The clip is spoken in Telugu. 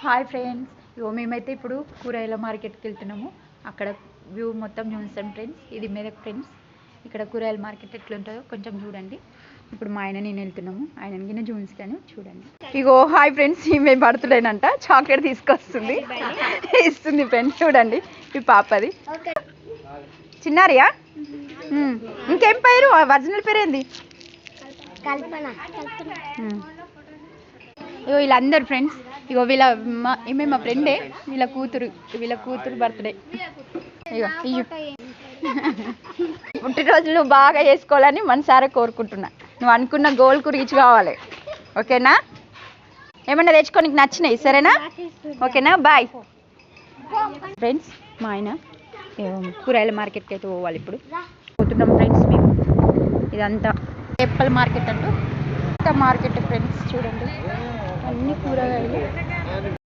హాయ్ ఫ్రెండ్స్, ఇగో మేమైతే ఇప్పుడు కూరగాయల మార్కెట్కి వెళ్తున్నాము. అక్కడ వ్యూ మొత్తం చూస్తాం ఫ్రెండ్స్. ఇది మెదక్ ఫ్రెండ్స్. ఇక్కడ కూరగాయల మార్కెట్ ఎట్లుంటుందో కొంచెం చూడండి. ఇప్పుడు మా ఆయన నేను వెళ్తున్నాము. ఆయన గిన్నె చూపిస్తాను చూడండి. ఇగో హాయ్ ఫ్రెండ్స్, మేము పడుతున్నానంట చాక్లెట్ తీసుకొస్తుంది ఇస్తుంది ఫ్రెండ్స్. చూడండి ఈ పాపది చిన్నారియా. ఇంకేం పేరు, ఒరిజినల్ పేరు ఏంది? ఇగో వీళ్ళందరు ఫ్రెండ్స్. ఇగో ఈమె మా ఫ్రెండే, వీళ్ళ కూతురు బర్త్డే. ఇగో పుట్టినరోజులు బాగా చేసుకోవాలని మనసారా కోరుకుంటున్నా. నువ్వు అనుకున్న గోల్కు రీచ్ కావాలి, ఓకేనా? ఏమన్నా తెచ్చుకో, నీకు నచ్చినాయి, సరేనా? ఓకేనా, బాయ్ ఫ్రెండ్స్. మా ఆయన కూరగాయల మార్కెట్కి అయితే పోవాలి. ఇప్పుడు పోతున్నాం ఫ్రెండ్స్ మేము. ఇదంతా ఎప్పల్ మార్కెట్ అంటూ మార్కెట్ ఫ్రెండ్స్. చూడండి అన్ని కూరగాయలు.